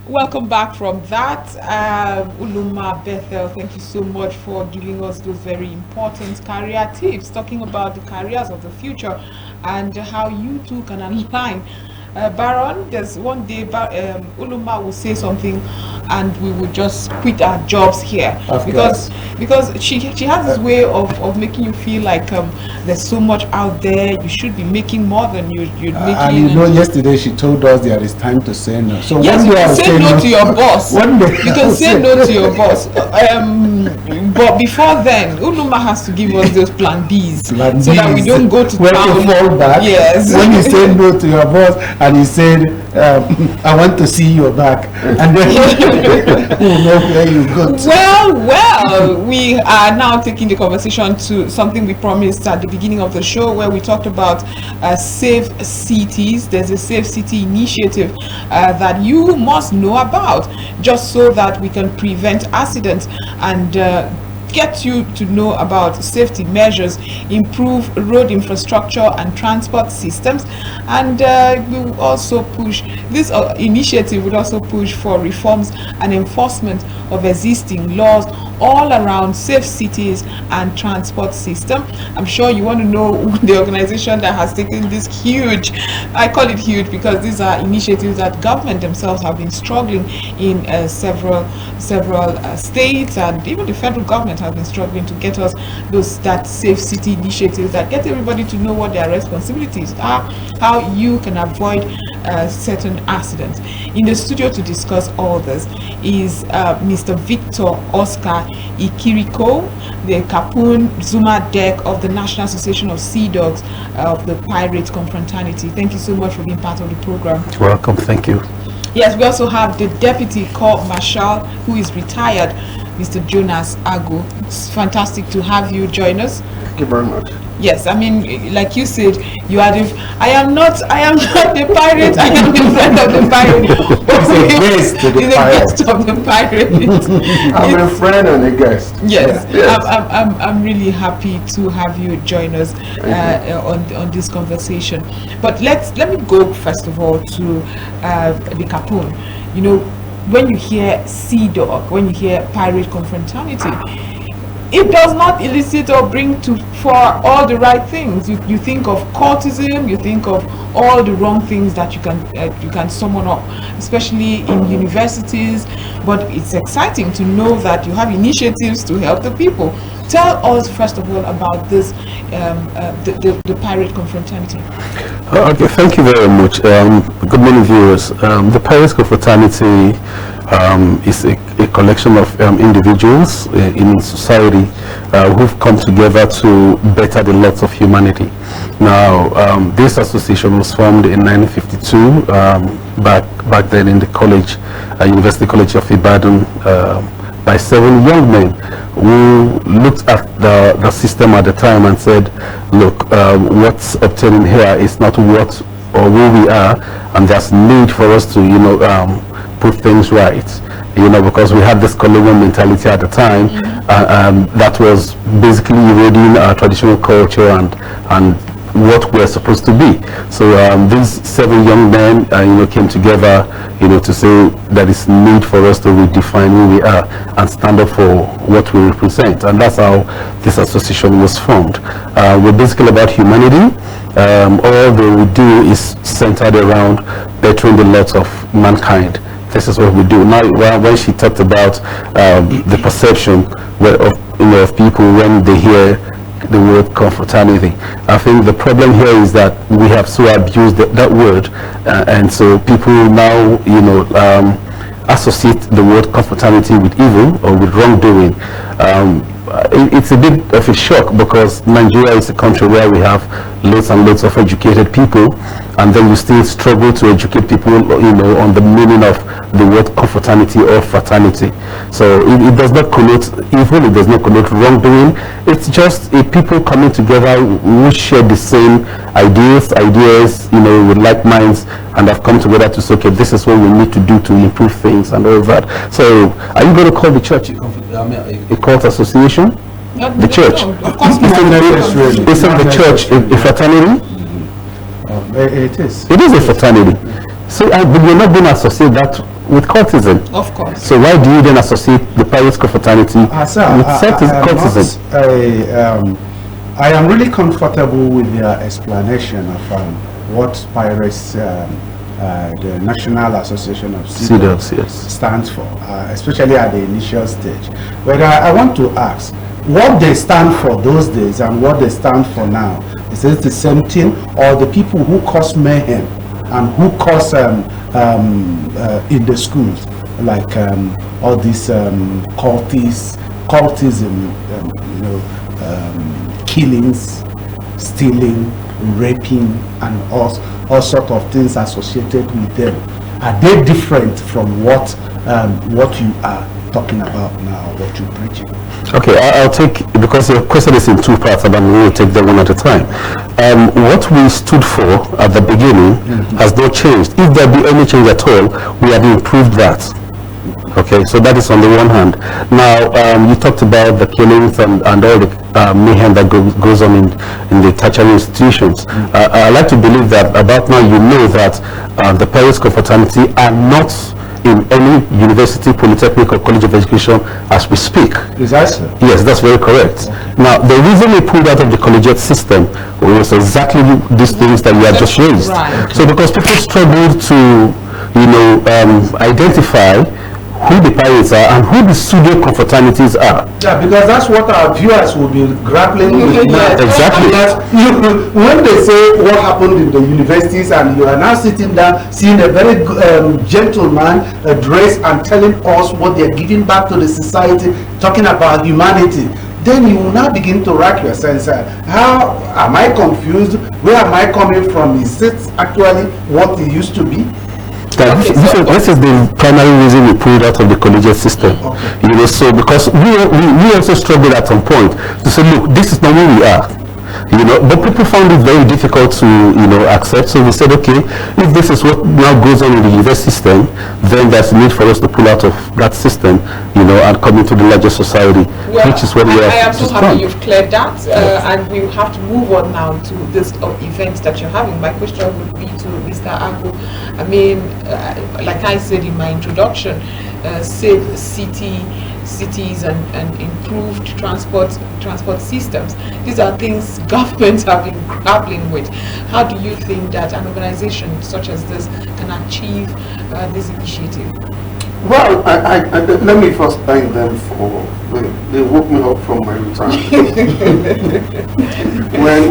Welcome back from that. Uluma Bethel, thank you so much for giving us those very important career tips, talking about the careers of the future and how you too can align. Baron, there's one day Uluma will say something and we will just quit our jobs here because she has this way of making you feel like there's so much out there. You should be making more than you're making. And you know, yesterday she told us there is time to say no. So yes, one you day can say no to your boss. One day you can say no to your boss. But before then, Uluma has to give us those plan Bs, so that we don't go to when town. to fall back. Yes. When you say no to your boss and he said, I want to see your back, and then you know where you go to. Well, we are now taking the conversation to something we promised at the beginning of the show, where we talked about safe cities. There's a safe city initiative that you must know about, just so that we can prevent accidents and get you to know about safety measures, improve road infrastructure and transport systems, and we will also push this initiative would also push for reforms and enforcement of existing laws all around safe cities and transport system. I'm sure you want to know the organization that has taken this huge, I call it huge because these are initiatives that government themselves have been struggling in several states, and even the federal government has been struggling to get us that safe city initiatives that get everybody to know what their responsibilities are, how you can avoid certain accidents. In the studio to discuss all this is Mr. Viktor Oscar Ikiriko, the Kapun Zuma deck of the National Association of Sea Dogs of the Pirate Confraternity. Thank you so much for being part of the program. You're welcome. Thank you. Yes, we also have the Deputy Corps Marshal who is retired, Mr. Jonas Agwu. It's fantastic to have you join us. Thank you very much. Yes, I mean, like you said, you are the. I am not the pirate. I am the friend of the pirate. He's a guest of the pirate. I'm a friend and a guest. Yes, yes. I'm really happy to have you join us on this conversation. But let me go first of all to the Kapun. You know, when you hear Sea Dog, when you hear Pirate Confraternity, it does not elicit or bring for all the right things. You think of cultism, you think of all the wrong things that you can summon up, especially in universities. But it's exciting to know that you have initiatives to help the people. Tell us first of all about this, the Pirate Confraternity. Okay, thank you very much. Good morning, viewers. The Pirate Confraternity is a collection of individuals in society who've come together to better the lots of humanity. Now, this association was formed in 1952, back then in the college, University College of Ibadan, by 7 young men who looked at the system at the time and said, look, what's obtaining here is not what or who we are, and there's need for us to, put things right, because we had this colonial mentality at the time that was basically eroding our traditional culture and what we're supposed to be. So these 7 young men came together to say that it's need for us to redefine who we are and stand up for what we represent, and that's how this association was formed. We're basically about humanity. All that we do is centered around bettering the lot of mankind. This is what we do. Now, when she talked about the perception of people when they hear the word confraternity, I think the problem here is that we have so abused that word, and so people now associate the word confraternity with evil or with wrongdoing. It's a bit of a shock because Nigeria is a country where we have loads and loads of educated people, and then we still struggle to educate people, on the meaning of the word confraternity or fraternity. So it does not connote evil, it does not connote wrongdoing. It's just a people coming together who share the same ideas, with like minds, and have come together to say, okay, this is what we need to do to improve things and all that. So are you going to call the church a cult association? The church? Of course not. Isn't the church a fraternity? It is. It is a fraternity. So we're not going to associate that with cultism. Of course. So why do you then associate the pirates' confraternity with cultism? I am really comfortable with their explanation of what pirates, the National Association of Citizens, stands for, especially at the initial stage. But I want to ask, what they stand for those days and what they stand for now, is it the same thing, or the people who cause mayhem and who cause in the schools, like all these cultism, killings, stealing, raping, and all sort of things associated with them? Are they different from what you are talking about now, what you're preaching? Okay, I'll take, because your question is in two parts, and I'm going to take them one at a time. What we stood for at the beginning has not changed. If there be any change at all, we have improved that. Okay, so that is on the one hand. Now, you talked about the killings and all the mayhem that goes on in the tertiary institutions. I like to believe that about now you know that the pirates' confraternity are not in any university, polytechnic, or college of education as we speak. Is that so? Yes, that's very correct. Okay. Now, the reason we pulled out of the collegiate system was exactly these things that you have just raised. Right. So because people struggled to, identify who the pirates are and who the pseudo confraternities are. Yeah, because that's what our viewers will be grappling with now. Exactly. When they say what happened in the universities, and you are now sitting down seeing a very gentleman dressed and telling us what they are giving back to the society, talking about humanity, then you will now begin to rack your sense. How am I confused? Where am I coming from? Is it actually what it used to be? This is the primary reason we pulled out of the collegiate system. Okay. So because we also struggled at some point to say, look, this is not who we are. But people found it very difficult to accept. So we said, okay, if this is what now goes on in the university system, then there's a need for us to pull out of that system, and come into the larger society, which is what we are. I am so happy you've cleared that, and we have to move on now to this event that you're having. My question would be to Mr. Agwu. I mean, like I said in my introduction, save cities and improved transport systems. These are things governments have been grappling with. How do you think that an organization such as this can achieve this initiative? Well, I let me first thank them for they woke me up from my retirement.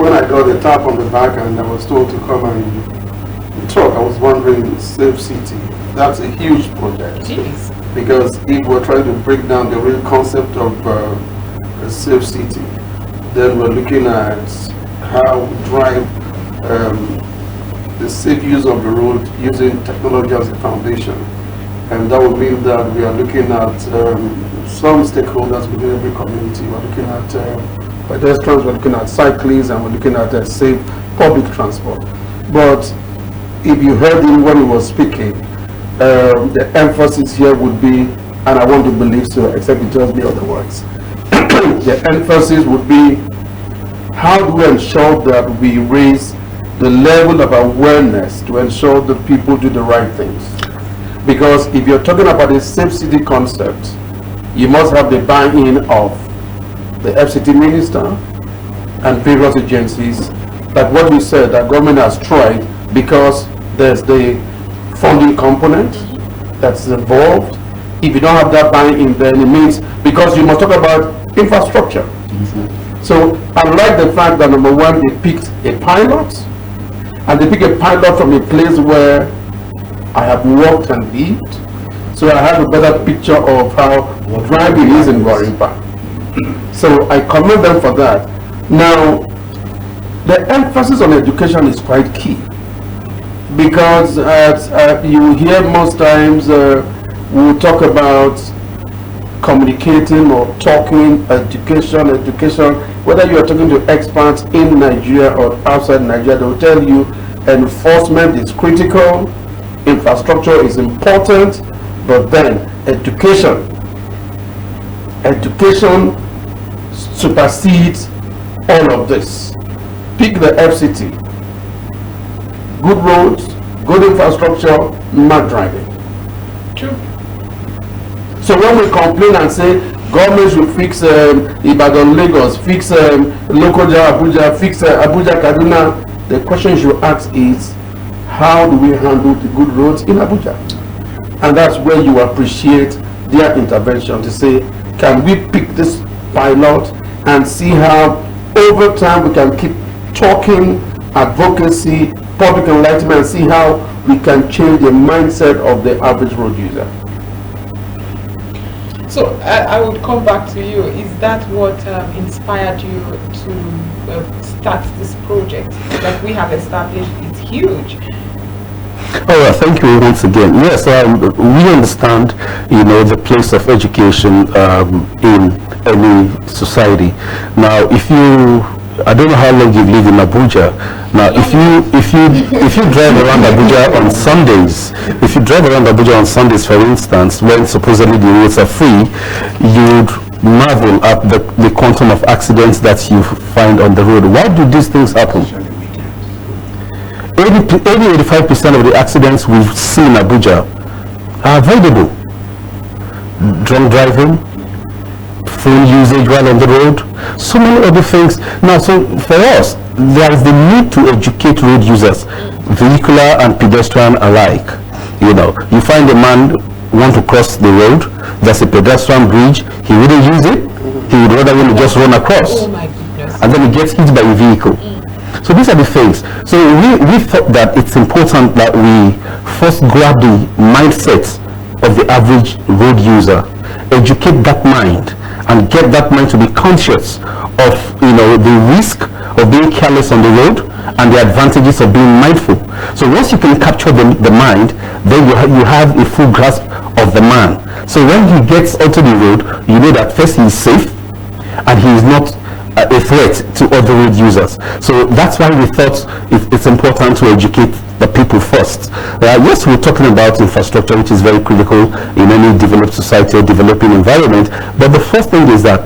when I got the tap on the back and I was told to come and talk, I was wondering, Save City, that's a huge project. Jeez. Because if we're trying to break down the real concept of a safe city, then we're looking at how we drive the safe use of the road using technology as a foundation. And that would mean that we are looking at some stakeholders within every community. We're looking at pedestrians, we're looking at cyclists, and we're looking at safe public transport. But if you heard him when he was speaking, the emphasis here would be, and I want to believe so, except he tells me otherwise, the emphasis would be, how do we ensure that we raise the level of awareness to ensure that people do the right things? Because if you're talking about a safe city concept, you must have the buy-in of the FCT minister and previous agencies, like what you said, that government has tried, because there's the funding component that's involved. If you don't have that buy-in, then it means, because you must talk about infrastructure. So I like the fact that, number one, they picked a pilot, and they picked a pilot from a place where I have worked and lived, so I have a better picture of how driving is in Warimpa. So I commend them for that. Now, the emphasis on education is quite key, because you hear most times we'll talk about communicating or talking education, whether you are talking to experts in Nigeria or outside Nigeria, they will tell you enforcement is critical, infrastructure is important, but then education supersedes all of this. Pick the FCT. Good roads, good infrastructure, not driving. True. So when we complain and say government should fix Ibadan, Lagos, fix Lokoja, Abuja, fix Abuja, Kaduna, the question you should ask is, how do we handle the good roads in Abuja? And that's where you appreciate their intervention to say, can we pick this pilot and see how over time we can keep talking, advocacy, public enlightenment, and see how we can change the mindset of the average road user. So I would come back to you. Is that what inspired you to start this project? Like we have established, it's huge. Oh, thank you once again. Yes, we understand, the place of education in any society. Now, I don't know how long you've lived in Abuja. Now, if you drive around Abuja on Sundays, for instance, when supposedly the roads are free, you'd marvel at the quantum of accidents that you find on the road. Why do these things happen? 80-85% of the accidents we see in Abuja are avoidable. Drunk driving, phone usage while on the road, so many other things. Now, so for us, there is the need to educate road users, vehicular and pedestrian alike. You find a man want to cross the road, there's a pedestrian bridge, he wouldn't use it, he would rather want to just run across. Oh my goodness. And then he gets hit by a vehicle. So these are the things. So we thought that it's important that we first grab the mindset of the average road user, educate that mind, and get that mind to be conscious of the risk of being careless on the road and the advantages of being mindful. So once you can capture the mind, then you have a full grasp of the man. So when he gets onto the road, you know that first he is safe and he is not a threat to other road users. So that's why we thought it's important to educate the people first. Yes, we're talking about infrastructure, which is very critical in any developed society or developing environment. But the first thing is that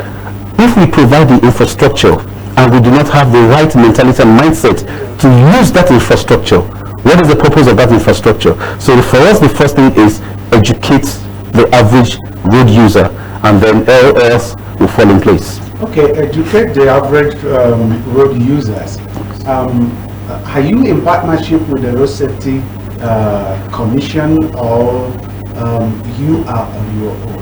if we provide the infrastructure and we do not have the right mentality and mindset to use that infrastructure, what is the purpose of that infrastructure? So for us, the first thing is educate the average road user, and then all else will fall in place. Okay, educate the average road users. Are you in partnership with the Road Safety Commission, or you are on your own?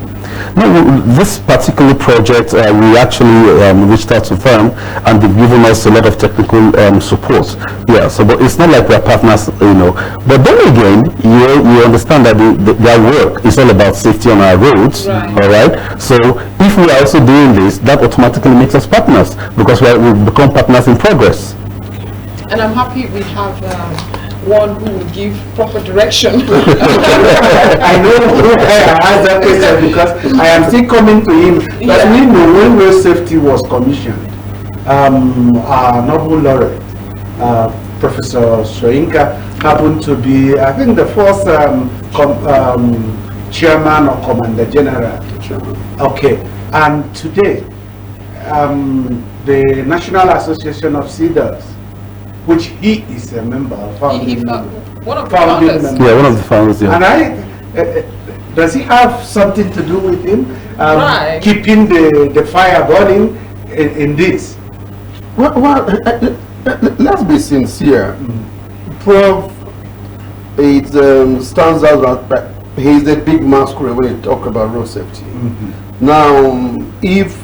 No, this particular project, we actually reached out to them, and they've given us a lot of technical support. Yeah, so but it's not like we're partners, But then again, you understand that their work is all about safety on our roads, right. All right? So if we are also doing this, that automatically makes us partners, because we become partners in progress. And I'm happy we have one who will give proper direction. I know who I asked that question because I am still coming to him. But we know when road safety was commissioned, our Nobel laureate, Professor Soyinka, happened to be, I think, the first chairman or commander general. Okay, and today, the National Association of Cedars, which he is a member, one of the founders. Yeah, one of the founders. Yeah. And does he have something to do with him Right. keeping the fire burning in this? Well, let's be sincere. Prof, it stands out that he's a big masquerade when you talk about road safety. Now, if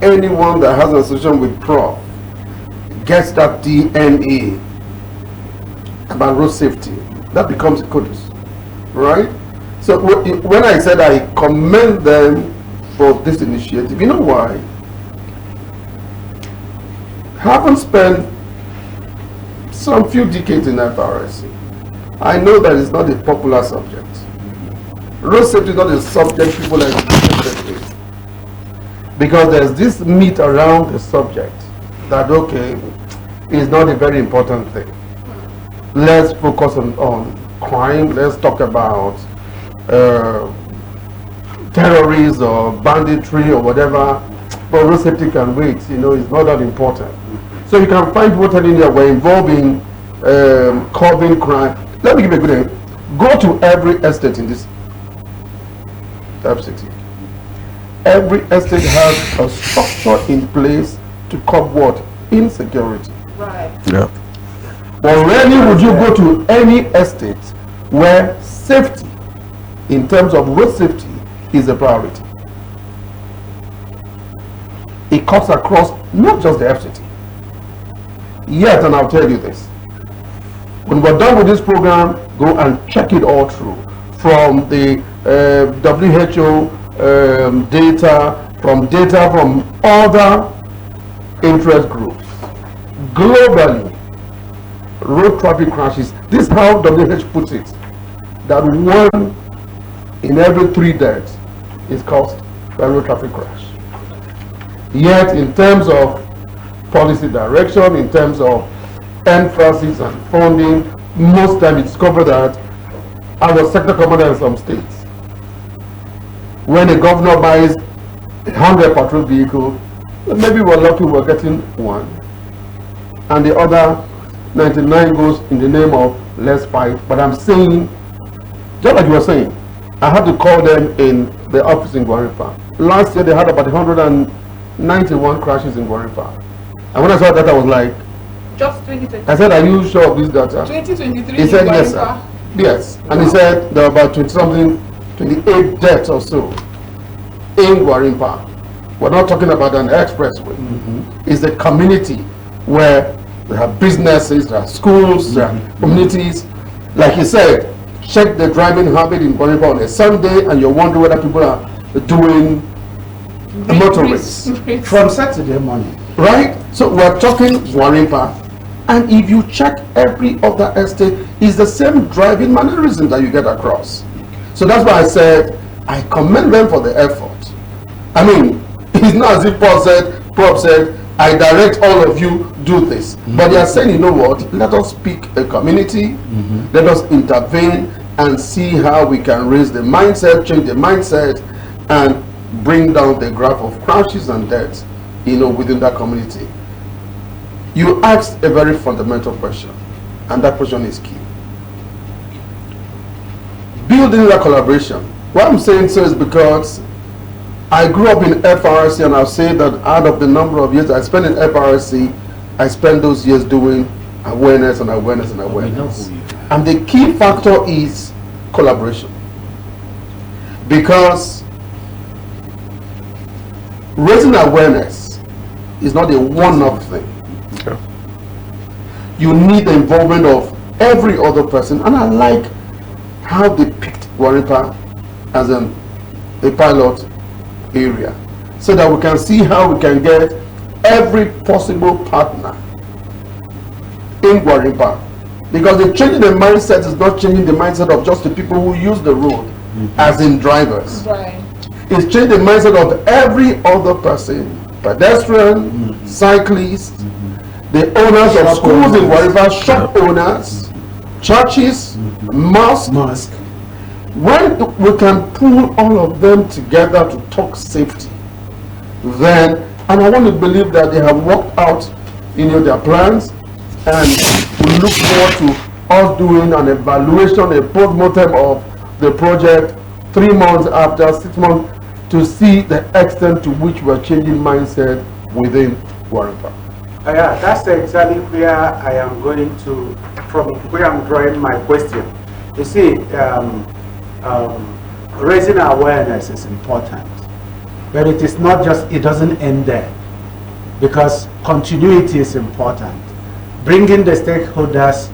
anyone that has an association with Prof gets that DNA about road safety, that becomes a kudos, right? So when I said I commend them for this initiative, you know why? Having spent some few decades in FRSC, I know that it's not a popular subject. Road safety is not a subject people are interested in, because there's this myth around the subject that, okay, it's not a very important thing. Let's focus on crime. Let's talk about terrorism or banditry or whatever. But road safety can wait. It's not that important. So you can find people telling you we're involved in curbing crime. Let me give you a good example. Go to every estate in this FCT. Every estate has a structure in place to curb what? Insecurity. Right. Yeah. But rarely would you go to any estate where safety, in terms of road safety, is a priority. It cuts across not just the FCT. Yet, and I'll tell you this, when we're done with this program, go and check it all through. From the WHO data, from other interest groups. Globally, road traffic crashes, this is how WHO puts it, that 1 in every 3 deaths is caused by road traffic crash. Yet, in terms of policy direction, in terms of emphasis and funding, most times it's discovered that our sector commander in some states, when a governor buys 100 patrol vehicles, maybe we're lucky we're getting 1, and the other 99 goes in the name of let's fight. But I'm saying, just like you were saying, I had to call them in the office in Gwaripa. Last year they had about 191 crashes in Gwaripa. And when I saw that, I was like, Just 2023. I said, are you sure of this data? 2023. He said, yes, sir. Yes. And he said there are about 28 deaths or so in Gwarimpa. We're not talking about an expressway. It's a community where there are businesses, there are schools, there are communities. Like he said, check the driving habit in Gwarimpa on a Sunday and you're wondering whether people are doing a motor race. From Saturday morning. Right? So we're talking Gwarimpa. And if you check every other estate, it's the same driving mannerism that you get across. So that's why I said, I commend them for the effort. I mean, it's not as if Prof said, I direct all of you do this. But they are saying, you know what, let us pick a community, let us intervene and see how we can raise the mindset, change the mindset, and bring down the graph of crashes and deaths, within that community. You asked a very fundamental question, and that question is key. Building that collaboration. Why I'm saying so is because I grew up in FRC, and I'll say that out of the number of years I spent in FRC, I spent those years doing awareness and awareness and awareness. And the key factor is collaboration. Because raising awareness is not a one-off thing. Okay. You need the involvement of every other person, and I like how they picked Gwarimpa as a pilot area, so that we can see how we can get every possible partner in Gwarimpa. Because the changing the mindset is not changing the mindset of just the people who use the road, as in drivers. Right. It's changing the mindset of every other person, pedestrian, cyclist, the owners of schools in Gwarimpa, shop owners, churches, mosques. When we can pull all of them together to talk safety, then, and I want to believe that they have worked out, their plans, and we look forward to us doing an evaluation, a post-mortem of the project 3 months after, 6 months, to see the extent to which we're changing mindset within Gwarimpa. Yeah, that's exactly where I am going to, from where I'm drawing my question. You see, raising awareness is important, but it is not just, it doesn't end there, because continuity is important. Bringing the stakeholders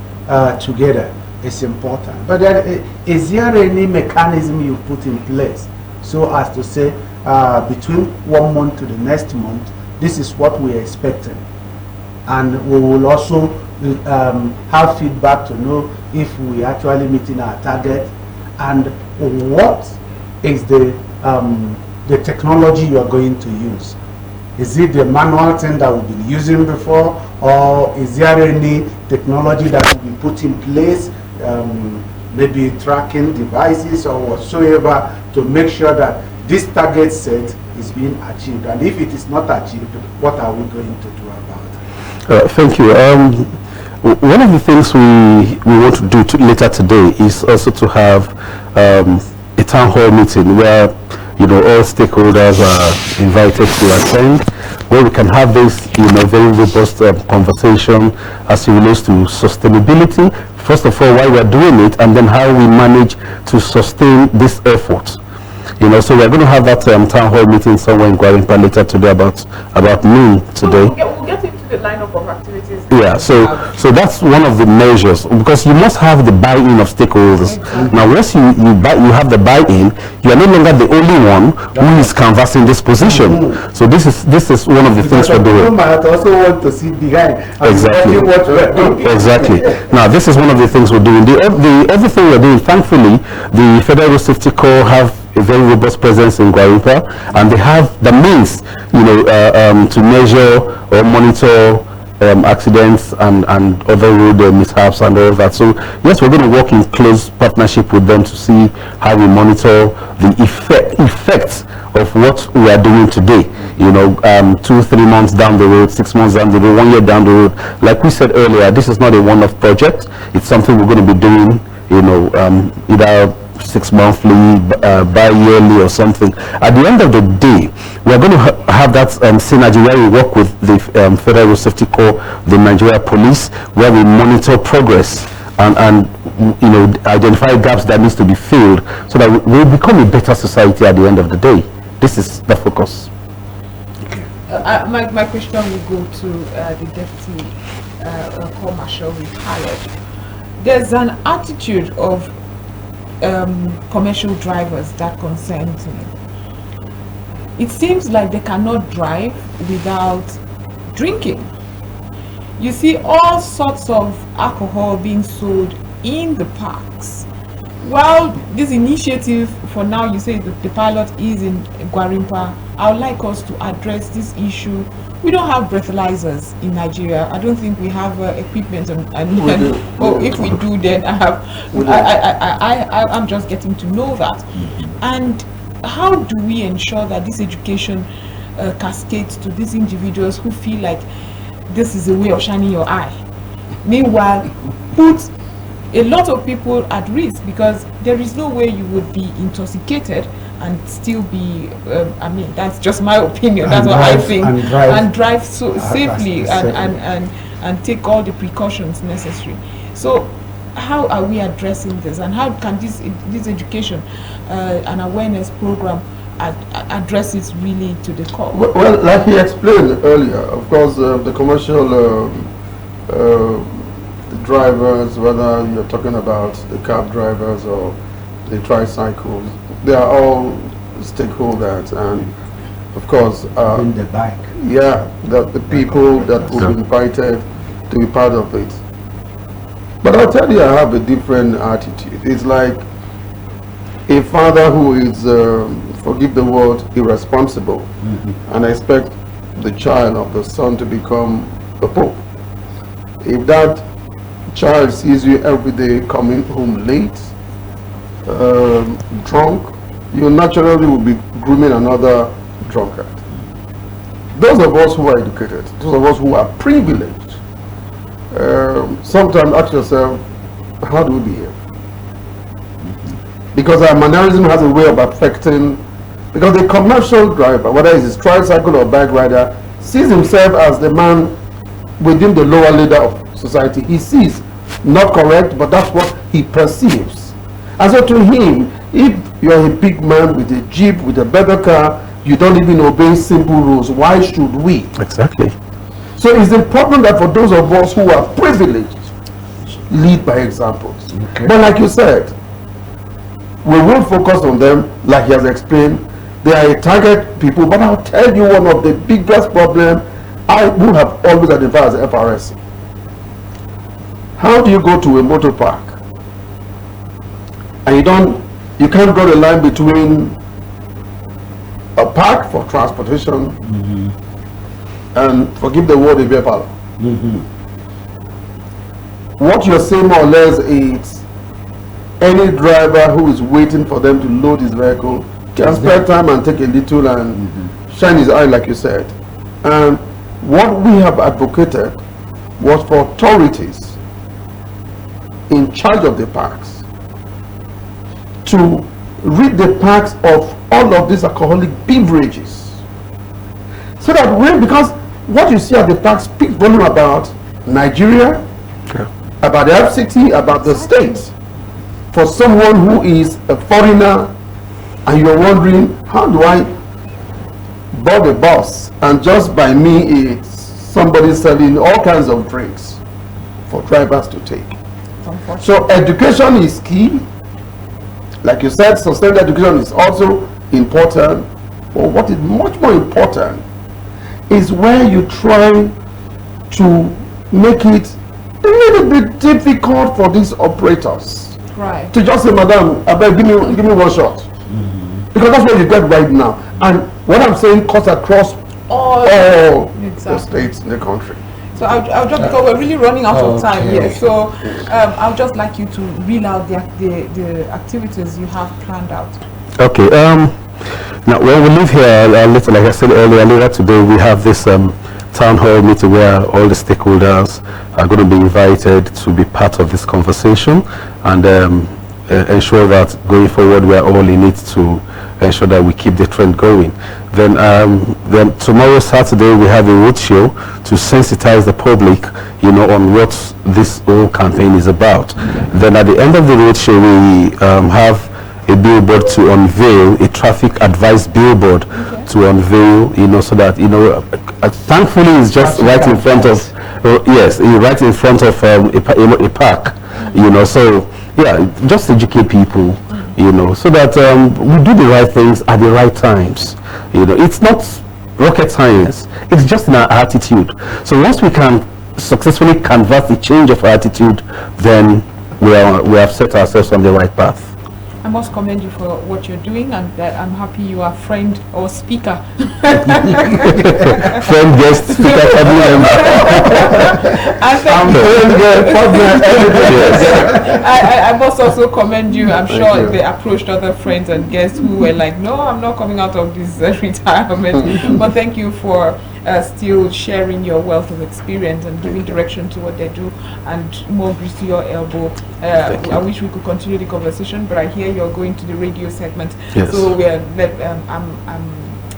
together is important. But then, is there any mechanism you put in place so as to say, between 1 month to the next month, this is what we are expecting? And we will also have feedback to know if we are actually meeting our target, and what is the technology you are going to use. Is it the manual thing that we've been using before, or is there any technology that will be put in place, maybe tracking devices or whatsoever, to make sure that this target set is being achieved? And if it is not achieved, what are we going to do about it? Thank you. One of the things we want to do later today is also to have a town hall meeting where, you know, all stakeholders are invited to attend, where we can have this, you know, very robust conversation as it relates to sustainability. First of all, why we're doing it, and then how we manage to sustain this effort. You know, so we're going to have that town hall meeting somewhere in Gwarinpa later today about noon today. We'll get into the lineup of activities. Yeah, so that's one of the measures, because you must have the buy-in of stakeholders. Exactly. Now, once you have the buy-in, you are no longer the only one who is canvassing this position. So this is one of the things we're doing. Might also want to see behind. Exactly. Exactly. Now, this is one of the things we're doing. The other thing we're doing, thankfully, the Federal Road Safety Corps have a very robust presence in Gwarinpa, and they have the means, you know, to measure or monitor accidents and other road mishaps and all that. So yes, we're going to work in close partnership with them to see how we monitor the effects of what we are doing today. You know, 2-3 months down the road, 6 months down the road, 1 year down the road. Like we said earlier, this is not a one-off project. It's something we're going to be doing, you know, either 6 monthly, bi-yearly or something. At the end of the day, we're going to have that synergy where we work with the Federal Road Safety Corps, the Nigeria Police, where we monitor progress and you know, identify gaps that needs to be filled, so that we become a better society at the end of the day. This is the focus. My question will go to the Deputy Corps Marshal retired. There's an attitude of commercial drivers that concerns me. It seems like they cannot drive without drinking. You see all sorts of alcohol being sold in the parks. Well, this initiative, for now, you say the pilot is in Gwarinpa. I would like us to address this issue. We don't have breathalyzers in Nigeria. I don't think we have equipment, if we do, then I'm just getting to know that. And how do we ensure that this education cascades to these individuals who feel like this is a way of shining your eye? Meanwhile, put a lot of people at risk, because there is no way you would be intoxicated and still be, I mean, that's just my opinion, that's what I think, and drive so safely and take all the precautions necessary. So how are we addressing this, and how can this education and awareness program address it really to the core? Well, like he explained earlier, of course, the commercial the drivers, whether you're talking about the cab drivers or the tricycles, they are all stakeholders, and of course in the bike. Yeah, the people that will be invited to be part of it. But I'll tell you, I have a different attitude. It's like a father who is, forgive the word, irresponsible, and expect the child of the son to become a pope. If that child sees you every day coming home late, drunk, you naturally will be grooming another drunkard. Those of us who are educated, those of us who are privileged, sometimes ask yourself, how do we behave? Because our mannerism has a way of affecting, because the commercial driver, whether it's a tricycle or bike rider, sees himself as the man within the lower leader of society. He sees, not correct, but that's what he perceives. And so to him, if you're a big man with a jeep, with a better car, you don't even obey simple rules. Why should we? Exactly. So it's important that for those of us who are privileged, lead by examples. Okay. But like you said, we will focus on them, like he has explained. They are a target people, but I'll tell you one of the biggest problems I would have always identified as FRS. How do you go to a motor park and you can't draw the line between a park for transportation and, forgive the word, a beer parlor? What you're saying more or less is any driver who is waiting for them to load his vehicle can spare time and take a little and shine his eye, like you said. And what we have advocated was for authorities in charge of the parks to rid the parks of all of these alcoholic beverages. So that because what you see at the park speaks volume about Nigeria, about the FCT, about the state. For someone who is a foreigner and you're wondering, how do I board a bus and just by me it's somebody selling all kinds of drinks for drivers to take. So education is key. Like you said, sustained education is also important. But what is much more important is where you try to make it a little bit difficult for these operators. Right. To just say, madam, I beg, give me one shot. Because that's what you get right now. And what I'm saying cuts across all the states in the country. So I'll just, because we're really running out of time here. So I'll just like you to reel out the activities you have planned out. Okay. Now, when we leave here, later, like I said earlier, later today, we have this town hall meeting where all the stakeholders are going to be invited to be part of this conversation and ensure that going forward we are all in it to ensure that we keep the trend going. Then tomorrow, Saturday, we have a roadshow to sensitize the public, on what this whole campaign is about. Then at the end of the roadshow, we have a billboard to unveil, a traffic advice billboard to unveil, so that, thankfully it's just right in front of, right in front of a park, so yeah, just educate people, so that we do the right things at the right times. It's not rocket science, it's just in our attitude. So once we can successfully canvas the change of attitude, then we have set ourselves on the right path. I must commend you for what you're doing, and I'm happy you are friend or speaker. Friend, guest, speaker, family member. I must also commend you. I'm sure they approached other friends and guests who were like, no, I'm not coming out of this retirement. But thank you for still sharing your wealth of experience and giving direction to what they do, and more grease to your elbow. I wish we could continue the conversation, but I hear you're going to the radio segment. Yes. So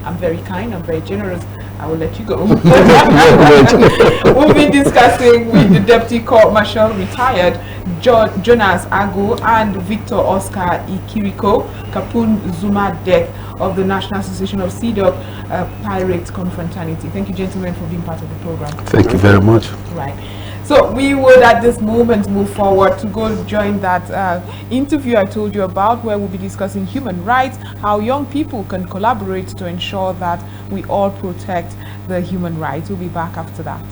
I'm very kind, I'm very generous. I will let you go. We'll be discussing with the Deputy Court Marshal retired Jonas Agwu and Viktor Oscar Ikiriko, Kapun Zuma Dek of the National Association of Sea Dog Pirate Confraternity. Thank you, gentlemen, for being part of the program. Thank you very much. Right. So we would at this moment move forward to go join that interview I told you about, where we'll be discussing human rights, how young people can collaborate to ensure that we all protect the human rights. We'll be back after that.